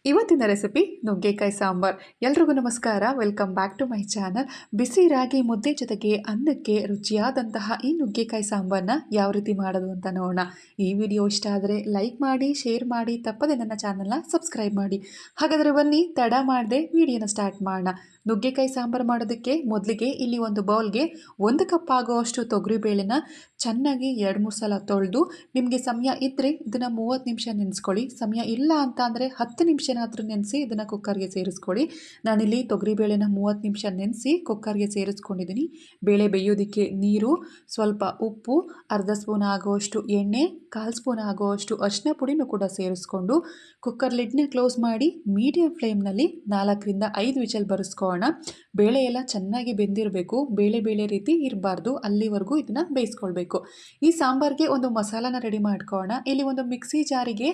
ಇವತ್ತಿನ ರೆಸಿಪಿ ನುಗ್ಗೆಕಾಯಿ ಸಾಂಬಾರ್. ಎಲ್ರಿಗೂ ನಮಸ್ಕಾರ, welcome back to my channel. ಬಿಸಿ ರಾಗಿ ಮುದ್ದೆ ಜೊತೆಗೆ ಅನ್ನಕ್ಕೆ ರುಚಿಯಾದಂತಹ ಈ ನುಗ್ಗೆಕಾಯಿ ಸಾಂಬಾರನ್ನ ಯಾವ ರೀತಿ ಮಾಡೋದು ಅಂತ ನೋಡೋಣ. ಈ ವಿಡಿಯೋ ಇಷ್ಟ ಆದರೆ ಲೈಕ್ ಮಾಡಿ, ಶೇರ್ ಮಾಡಿ, ತಪ್ಪದೆ ನನ್ನ ಚಾನಲ್ನ ಸಬ್ಸ್ಕ್ರೈಬ್ ಮಾಡಿ. ಹಾಗಾದರೆ ಬನ್ನಿ ತಡ ಮಾಡದೆ ವಿಡಿಯೋನ ಸ್ಟಾರ್ಟ್ ಮಾಡೋಣ. ನುಗ್ಗೆಕಾಯಿ ಸಾಂಬಾರು ಮಾಡೋದಕ್ಕೆ ಮೊದಲಿಗೆ ಇಲ್ಲಿ ಒಂದು ಬೌಲ್ಗೆ 1 ಕಪ್ ಆಗುವಷ್ಟು ತೊಗರಿಬೇಳೆನ ಚೆನ್ನಾಗಿ 2-3 ಸಲ ತೊಳೆದು, ನಿಮಗೆ ಸಮಯ ಇದ್ದರೆ ಇದನ್ನು 30 ನಿಮಿಷ ನೆನೆಸ್ಕೊಳ್ಳಿ. ಸಮಯ ಇಲ್ಲ ಅಂತ ಅಂದರೆ 10 ನಿಮಿಷನಾದರೂ ನೆನೆಸಿ ಇದನ್ನು ಕುಕ್ಕರ್ಗೆ ಸೇರಿಸ್ಕೊಳ್ಳಿ. ನಾನಿಲ್ಲಿ ತೊಗರಿಬೇಳೆನ 30 ನಿಮಿಷ ನೆನೆಸಿ ಕುಕ್ಕರ್ಗೆ ಸೇರಿಸ್ಕೊಂಡಿದ್ದೀನಿ. ಬೇಳೆ ಬೇಯೋದಕ್ಕೆ ನೀರು, ಸ್ವಲ್ಪ ಉಪ್ಪು, ಅರ್ಧ ಸ್ಪೂನ್ ಆಗುವಷ್ಟು ಎಣ್ಣೆ, 1/4 ಸ್ಪೂನ್ ಆಗುವಷ್ಟು ಅರಿಶಿನ ಪುಡಿನೂ ಕೂಡ ಸೇರಿಸ್ಕೊಂಡು ಕುಕ್ಕರ್ ಲಿಡ್ನ ಕ್ಲೋಸ್ ಮಾಡಿ ಮೀಡಿಯಂ ಫ್ಲೇಮ್ನಲ್ಲಿ 4-5 ವಿಚಲ್ ಬರೆಸ್ಕೊಳ್ಳೋಣ. ಬೇಳೆ ಎಲ್ಲ ಚೆನ್ನಾಗಿ ಬೆಂದಿರಬೇಕು, ಬೇಳೆ ರೀತಿ ಇರಬಾರ್ದು, ಅಲ್ಲಿವರೆಗೂ ಇದನ್ನು ಬೇಯಿಸ್ಕೊಳ್ಬೇಕು. ಈ ಸಾಂಬಾರಿಗೆ ಒಂದು ಮಸಾಲಾನ ರೆಡಿ ಮಾಡ್ಕೊಳ್ಳೋಣ. ಇಲ್ಲಿ ಒಂದು ಮಿಕ್ಸಿ ಜಾರಿಗೆ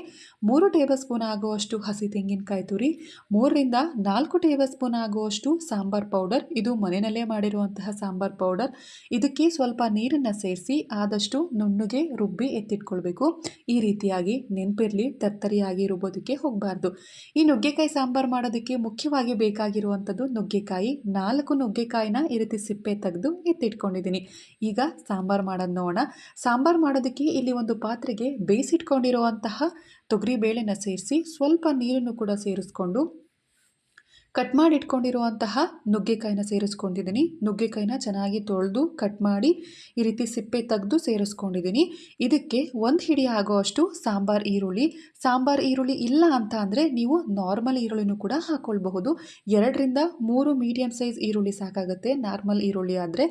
3 ಟೇಬಲ್ ಸ್ಪೂನ್ ಆಗುವಷ್ಟು ಹಸಿ ತೆಂಗಿನಕಾಯಿ ತುರಿ, 3-4 ಟೇಬಲ್ ಸ್ಪೂನ್ ಆಗುವಷ್ಟು ಸಾಂಬಾರ್ ಪೌಡರ್, ಇದು ಮನೆಯಲ್ಲೇ ಮಾಡಿರುವಂತಹ ಸಾಂಬಾರ್ ಪೌಡರ್. ಇದಕ್ಕೆ ಸ್ವಲ್ಪ ನೀರನ್ನು ಸೇರಿಸಿ ಆದಷ್ಟು ನುಣ್ಣಗೆ ರುಬ್ಬಿ ಎತ್ತಿಟ್ಕೊಳ್ಬೇಕು. ಈ ರೀತಿಯಾಗಿ ನೆನಪಿರಲಿ, ತರ್ತರಿಯಾಗಿ ರುಬ್ಬೋದಕ್ಕೆ ಹೋಗಬಾರ್ದು. ಈ ನುಗ್ಗೆಕಾಯಿ ಸಾಂಬಾರು ಮಾಡೋದಕ್ಕೆ ಮುಖ್ಯವಾಗಿ ಬೇಕಾಗಿರುವಂಥದ್ದು ನುಗ್ಗೆಕಾಯಿ. 4 ನುಗ್ಗೆಕಾಯಿನ ಈ ರೀತಿ ಸಿಪ್ಪೆ ತೆಗೆದು ಎತ್ತಿಟ್ಕೊಂಡಿದ್ದೀನಿ. ಈಗ ಸಾಂಬಾರು ಮಾಡೋದು ನೋಡೋಣ. ಸಾಂಬಾರು ಮಾಡೋದಕ್ಕೆ ಇಲ್ಲಿ ಒಂದು ಪಾತ್ರೆಗೆ ಬೇಯಿಸಿಟ್ಕೊಂಡಿರುವಂತಹ ತೊಗರಿ ಬೇಳೆನ ಸೇರಿಸಿ ಸ್ವಲ್ಪ ನೀರನ್ನು ಕೂಡ ಸೇರಿಸ್ಕೊಂಡು ಕಟ್ ಮಾಡಿ ಇಟ್ಕೊಂಡಿರುವಂತಹ ನುಗ್ಗೆಕಾಯಿನ ಸೇರಿಸ್ಕೊಂಡಿದ್ದೀನಿ. ನುಗ್ಗೆಕಾಯಿನ ಚೆನ್ನಾಗಿ ತೊಳೆದು ಕಟ್ ಮಾಡಿ ಈ ರೀತಿ ಸಿಪ್ಪೆ ತೆಗೆದು ಸೇರಿಸ್ಕೊಂಡಿದ್ದೀನಿ. ಇದಕ್ಕೆ 1 ಹಿಡಿ ಆಗುವಷ್ಟು ಸಾಂಬಾರ್ ಈರುಳ್ಳಿ ಇಲ್ಲ ಅಂತ ಅಂದರೆ ನೀವು ನಾರ್ಮಲ್ ಈರುಳ್ಳಿನೂ ಕೂಡ ಹಾಕ್ಕೊಳ್ಬಹುದು. 2-3 ಮೀಡಿಯಮ್ ಸೈಜ್ ಈರುಳ್ಳಿ ಸಾಕಾಗುತ್ತೆ ನಾರ್ಮಲ್ ಈರುಳ್ಳಿ ಆದರೆ.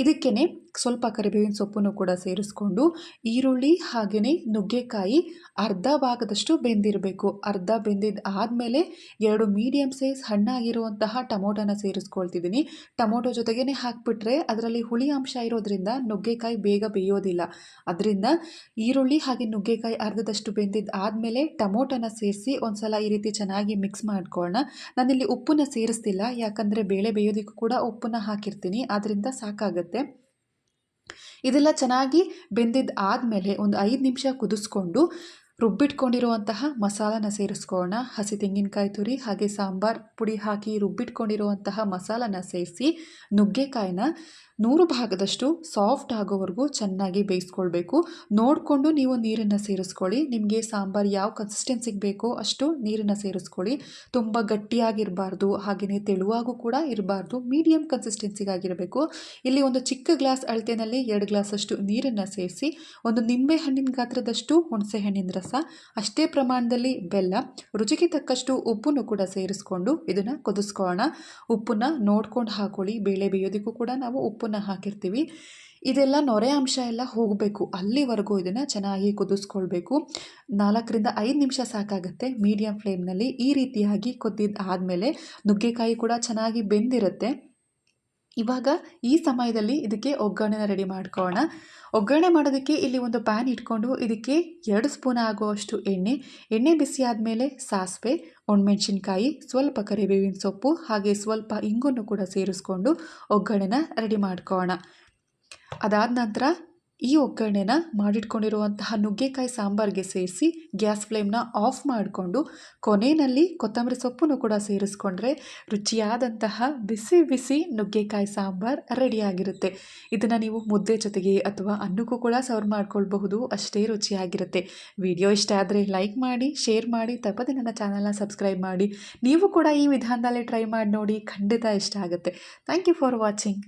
ಇದಕ್ಕೇ ಸ್ವಲ್ಪ ಕರಿಬೇವಿನ ಸೊಪ್ಪನ್ನು ಕೂಡ ಸೇರಿಸ್ಕೊಂಡು ಈರುಳ್ಳಿ ಹಾಗೆಯೇ ನುಗ್ಗೆಕಾಯಿ ಅರ್ಧ ಭಾಗದಷ್ಟು ಬೆಂದಿರಬೇಕು. ಅರ್ಧ ಬೆಂದಿದ್ದು ಆದಮೇಲೆ 2 ಮೀಡಿಯಮ್ ಸೈಜ್ ಹಣ್ಣಾಗಿರುವಂತಹ ಟೊಮೊಟೊನ ಸೇರಿಸ್ಕೊಳ್ತಿದ್ದೀನಿ. ಟೊಮೊಟೊ ಜೊತೆಗೇ ಹಾಕಿಬಿಟ್ರೆ ಅದರಲ್ಲಿ ಹುಳಿ ಅಂಶ ಇರೋದ್ರಿಂದ ನುಗ್ಗೆಕಾಯಿ ಬೇಗ ಬೇಯೋದಿಲ್ಲ. ಅದರಿಂದ ಈರುಳ್ಳಿ ಹಾಗೆ ನುಗ್ಗೆಕಾಯಿ ಅರ್ಧದಷ್ಟು ಬೆಂದಿದ್ದು ಆದಮೇಲೆ ಟೊಮೊಟೊನ ಸೇರಿಸಿ ಒಂದು ಸಲ ಈ ರೀತಿ ಚೆನ್ನಾಗಿ ಮಿಕ್ಸ್ ಮಾಡ್ಕೊಳ್ಳೋಣ. ನಾನಿಲ್ಲಿ ಉಪ್ಪನ್ನು ಸೇರಿಸ್ತಿಲ್ಲ, ಯಾಕಂದರೆ ಬೇಳೆ ಬೇಯೋದಕ್ಕೂ ಕೂಡ ಉಪ್ಪನ್ನು ಹಾಕಿರ್ತೀನಿ, ಆದ್ದರಿಂದ ಸಾಕಾಗುತ್ತೆ. ಇದೆಲ್ಲ ಚೆನ್ನಾಗಿ ಬೆಂದಿದ್ದು ಆದಮೇಲೆ ಒಂದು 5 ನಿಮಿಷ ಕುದಿಸ್ಕೊಂಡು ರುಬ್ಬಿಟ್ಕೊಂಡಿರುವಂತಹ ಮಸಾಲಾನ ಸೇರಿಸ್ಕೊಳ್ಳೋಣ. ಹಸಿ ತೆಂಗಿನಕಾಯಿ ತುರಿ ಹಾಗೆ ಸಾಂಬಾರ್ ಪುಡಿ ಹಾಕಿ ರುಬ್ಬಿಟ್ಕೊಂಡಿರುವಂತಹ ಮಸಾಲಾನ ಸೇರಿಸಿ ನುಗ್ಗೆಕಾಯಿನ 100 ಭಾಗದಷ್ಟು ಸಾಫ್ಟ್ ಆಗೋವರೆಗೂ ಚೆನ್ನಾಗಿ ಬೇಯಿಸ್ಕೊಳ್ಬೇಕು. ನೋಡಿಕೊಂಡು ನೀವು ನೀರನ್ನು ಸೇರಿಸ್ಕೊಳ್ಳಿ. ನಿಮಗೆ ಸಾಂಬಾರು ಯಾವ ಕನ್ಸಿಸ್ಟೆನ್ಸಿಗೆ ಬೇಕೋ ಅಷ್ಟು ನೀರನ್ನು ಸೇರಿಸ್ಕೊಳ್ಳಿ. ತುಂಬ ಗಟ್ಟಿಯಾಗಿರಬಾರ್ದು, ಹಾಗೆಯೇ ತೆಳುವಾಗೂ ಕೂಡ ಇರಬಾರ್ದು, ಮೀಡಿಯಮ್ ಕನ್ಸಿಸ್ಟೆನ್ಸಿಗಾಗಿರಬೇಕು. ಇಲ್ಲಿ ಒಂದು ಚಿಕ್ಕ ಗ್ಲಾಸ್ ಅಳತೆಯಲ್ಲಿ 2 ಗ್ಲಾಸಷ್ಟು ನೀರನ್ನು ಸೇರಿಸಿ ಒಂದು ನಿಂಬೆ ಹಣ್ಣಿನ ಗಾತ್ರದಷ್ಟು ಹುಣಸೆ ಹಣ್ಣಿನ ರಸ, ಅಷ್ಟೇ ಪ್ರಮಾಣದಲ್ಲಿ ಬೆಲ್ಲ, ರುಚಿಗೆ ತಕ್ಕಷ್ಟು ಉಪ್ಪನ್ನು ಕೂಡ ಸೇರಿಸ್ಕೊಂಡು ಇದನ್ನು ಕುದಿಸ್ಕೊಳ್ಳೋಣ. ಉಪ್ಪನ್ನು ನೋಡ್ಕೊಂಡು ಹಾಕೊಳ್ಳಿ, ಬೇಳೆ ಬೇಯೋದಕ್ಕೂ ಕೂಡ ನಾವು ಉಪ್ಪನ್ನು ಹಾಕಿರ್ತೀವಿ. ಇದೆಲ್ಲ ನೊರೆ ಅಂಶ ಎಲ್ಲ ಹೋಗಬೇಕು, ಅಲ್ಲಿವರೆಗೂ ಇದನ್ನು ಚೆನ್ನಾಗಿ ಕುದಿಸ್ಕೊಳ್ಬೇಕು. 4-5 ನಿಮಿಷ ಸಾಕಾಗುತ್ತೆ ಮೀಡಿಯಂ ಫ್ಲೇಮ್ನಲ್ಲಿ. ಈ ರೀತಿಯಾಗಿ ಕುದ್ದಿದ್ದು ಆದಮೇಲೆ ನುಗ್ಗೆಕಾಯಿ ಕೂಡ ಚೆನ್ನಾಗಿ ಬೆಂದಿರುತ್ತೆ. ಇವಾಗ ಈ ಸಮಯದಲ್ಲಿ ಇದಕ್ಕೆ ಒಗ್ಗರಣೆನ ರೆಡಿ ಮಾಡ್ಕೊಳ್ಳೋಣ. ಒಗ್ಗರಣೆ ಮಾಡೋದಕ್ಕೆ ಇಲ್ಲಿ ಒಂದು ಪ್ಯಾನ್ ಇಟ್ಕೊಂಡು ಇದಕ್ಕೆ 2 ಸ್ಪೂನ್ ಆಗುವಷ್ಟು ಎಣ್ಣೆ ಬಿಸಿ ಆದಮೇಲೆ ಸಾಸಿವೆ, ಒಣಮೆಣಸಿನ್ಕಾಯಿ, ಸ್ವಲ್ಪ ಕರಿಬೇವಿನ ಸೊಪ್ಪು ಹಾಗೆ ಸ್ವಲ್ಪ ಇಂಗನ್ನು ಕೂಡ ಸೇರಿಸ್ಕೊಂಡು ಒಗ್ಗರಣೆನ ರೆಡಿ ಮಾಡ್ಕೊಳ್ಳೋಣ. ಅದಾದ ನಂತರ ಈ ಒಗ್ಗರಣೆನ ಮಾಡಿಟ್ಕೊಂಡಿರುವಂತಹ ನುಗ್ಗೆಕಾಯಿ ಸಾಂಬಾರಿಗೆ ಸೇರಿಸಿ ಗ್ಯಾಸ್ ಫ್ಲೇಮ್ನ ಆಫ್ ಮಾಡಿಕೊಂಡು ಕೊನೆಯಲ್ಲಿ ಕೊತ್ತಂಬರಿ ಸೊಪ್ಪನ್ನು ಕೂಡ ಸೇರಿಸ್ಕೊಂಡ್ರೆ ರುಚಿಯಾದಂತಹ ಬಿಸಿ ಬಿಸಿ ನುಗ್ಗೆಕಾಯಿ ಸಾಂಬಾರು ರೆಡಿಯಾಗಿರುತ್ತೆ. ಇದನ್ನು ನೀವು ಮುದ್ದೆ ಜೊತೆಗೆ ಅಥವಾ ಅನ್ನಕ್ಕೂ ಕೂಡ ಸರ್ವ್ ಮಾಡ್ಕೊಳ್ಬಹುದು, ಅಷ್ಟೇ ರುಚಿಯಾಗಿರುತ್ತೆ. ವಿಡಿಯೋ ಇಷ್ಟ ಆದರೆ ಲೈಕ್ ಮಾಡಿ, ಶೇರ್ ಮಾಡಿ, ತಪ್ಪದೆ ನನ್ನ ಚಾನಲ್ನ ಸಬ್ಸ್ಕ್ರೈಬ್ ಮಾಡಿ. ನೀವು ಕೂಡ ಈ ವಿಧಾನದಲ್ಲಿ ಟ್ರೈ ಮಾಡಿ ನೋಡಿ, ಖಂಡಿತ ಇಷ್ಟ ಆಗುತ್ತೆ. Thank you for watching.